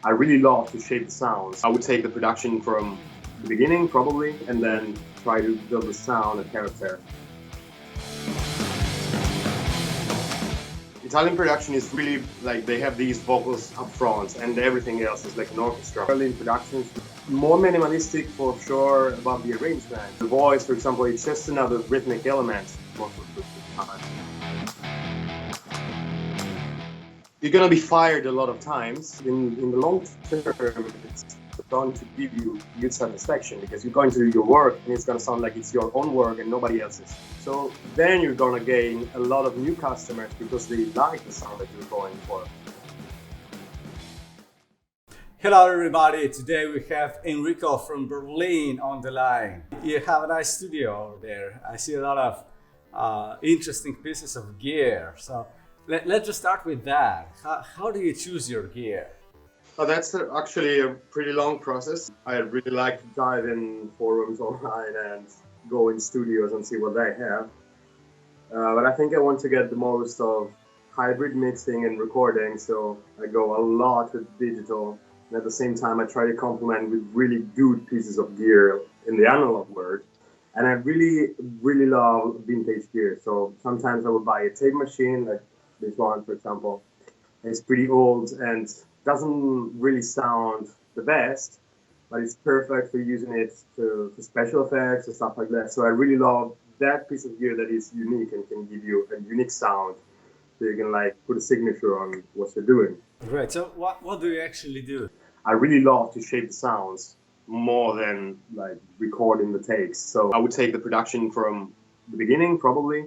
I really love to shape the sounds. I would take the production from the beginning, probably, and then try to build the sound and character. Italian production is really like they have these vocals up front and everything else is like an orchestra. Berlin productions more minimalistic for sure about the arrangement. The voice, for example, it's just another rhythmic element most of the time. You're gonna be fired a lot of times. In the long term, it's going to give you good satisfaction because you're going to do your work and it's gonna sound like it's your own work and nobody else's. So then you're gonna gain a lot of new customers because they like the sound that you're going for. Hello everybody, today we have Enrico from Berlin on the line. You have a nice studio over there. I see a lot of interesting pieces of gear. So let's just start with that. How do you choose your gear? Oh, that's actually a pretty long process. I really like to dive in forums online and go in studios and see what they have. But I think I want to get the most of hybrid mixing and recording, so I go a lot with digital. And at the same time, I try to complement with really good pieces of gear in the analog world. And I really love vintage gear. So sometimes I would buy a tape machine, like this one, for example. It's pretty old and doesn't really sound the best, but it's perfect for using it for special effects and stuff like that. So I really love that piece of gear that is unique and can give you a unique sound. So you can like put a signature on what you're doing. Great. So what do you actually do? I really love to shape the sounds more than like recording the takes. So I would take the production from the beginning, probably,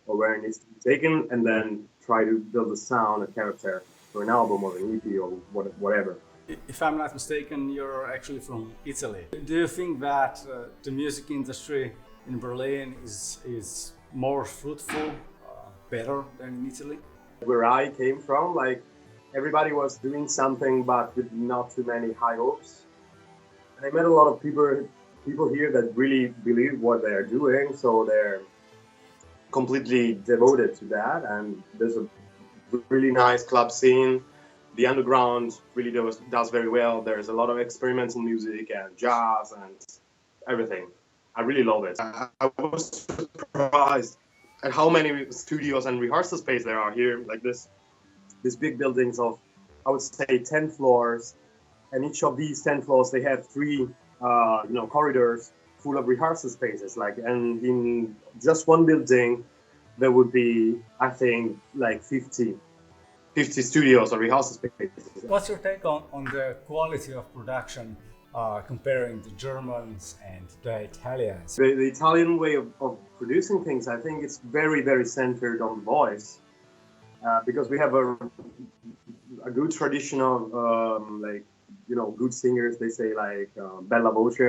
or where it needs to be taken, and then try to build the sound and character for an album or an EP or whatever. If I'm not mistaken, you're actually from Italy. Do you think that the music industry in Berlin is more fruitful, better than in Italy? Where I came from, like everybody was doing something, but with not too many high hopes. And I met a lot of people here that really believe what they are doing, so they're completely devoted to that. And there's a really nice club scene. The underground really does very well. There's a lot of experimental music and jazz and everything. I really love it. I was surprised at how many studios and rehearsal space there are here. Like these big buildings of, I would say, 10 floors, and each of these 10 floors they have three, corridors full of rehearsal spaces. And in just one building, there would be, I think, like 50 studios or rehearsal spaces. What's your take on the quality of production comparing the Germans and the Italians? The Italian way of producing things, I think it's very, very centered on voice. Because we have a good tradition of good singers. They say like bella voce.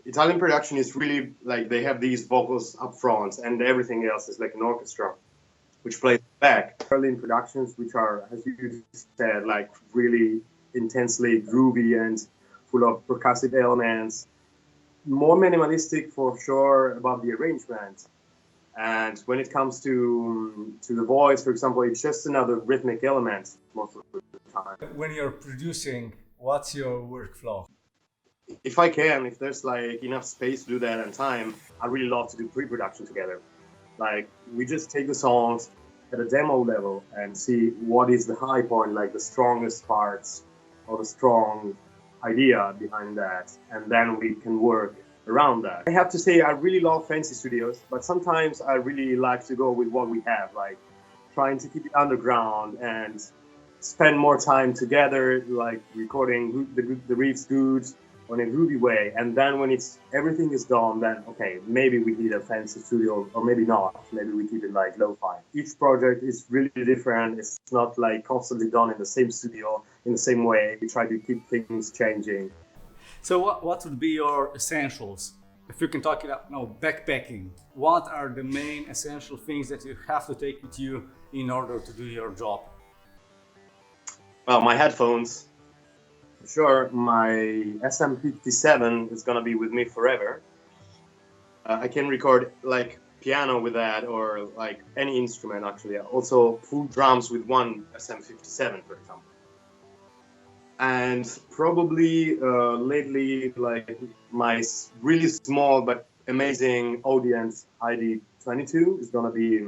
Italian production is really like they have these vocals up front and everything else is like an orchestra, which plays back. Berlin productions, which are, as you said, like really intensely groovy and full of percussive elements, more minimalistic for sure about the arrangement. And when it comes to the voice, for example, it's just another rhythmic element most of the time. When you're producing, what's your workflow? If I can, if there's like enough space to do that and time, I really love to do pre-production together. Like we just take the songs at a demo level and see what is the high point, like the strongest parts or the strong idea behind that, and then we can work around that. I have to say I really love fancy studios, but sometimes I really like to go with what we have, like trying to keep it underground and spend more time together, like recording the riffs good on a groovy way. And then when everything is done, then okay, maybe we need a fancy studio or maybe not. Maybe we keep it like lo-fi. Each project is really different. It's not like constantly done in the same studio in the same way. We try to keep things changing. So what would be your essentials? If you can talk about backpacking, what are the main essential things that you have to take with you in order to do your job? Well, my headphones. For sure, my SM57 is gonna be with me forever. I can record like piano with that or like any instrument actually. Also full drums with one SM57, for example. And probably lately, like my really small but amazing audience ID22 is gonna be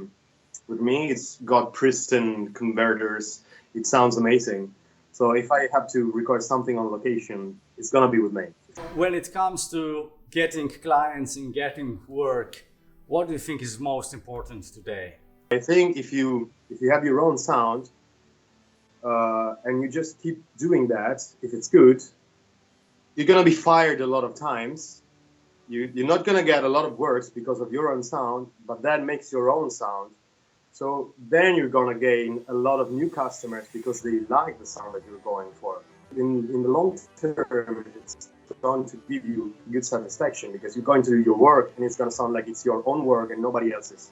with me. It's got pristine converters. It sounds amazing. So if I have to record something on location, it's gonna be with me. When it comes to getting clients and getting work, what do you think is most important today? I think if you have your own sound and you just keep doing that, if it's good, you're gonna be fired a lot of times. You're not gonna get a lot of works because of your own sound, but that makes your own sound. So then you're gonna gain a lot of new customers because they like the sound that you're going for. In the long term, it's going to give you good satisfaction because you're going to do your work and it's gonna sound like it's your own work and nobody else's.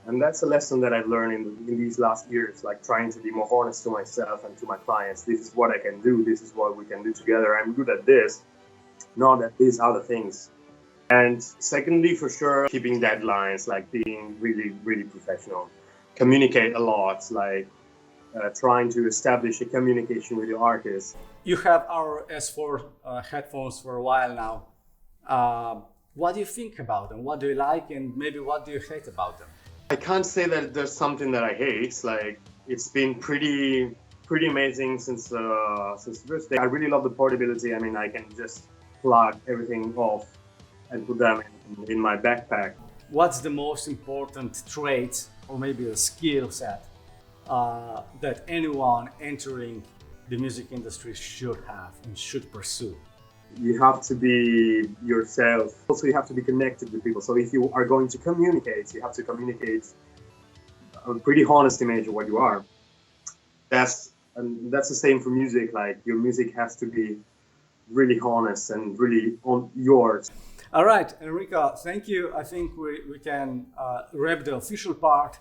And that's a lesson that I've learned in these last years, like trying to be more honest to myself and to my clients. This is what I can do. This is what we can do together. I'm good at this, not at these other things. And secondly, for sure, keeping deadlines, like being really, really professional. Communicate a lot, like trying to establish a communication with your artist. You have our S4 headphones for a while now. What do you think about them? What do you like and maybe what do you hate about them? I can't say that there's something that I hate. Like it's been pretty amazing since the first day. I really love the portability. I mean, I can just plug everything off and put them in my backpack. What's the most important trait or maybe a skill set that anyone entering the music industry should have and should pursue? You have to be yourself. Also, you have to be connected with people. So if you are going to communicate, you have to communicate a pretty honest image of what you are. That's the same for music. Like your music has to be really honest and really on yours. All right, Enrico, thank you. I think we can wrap the official part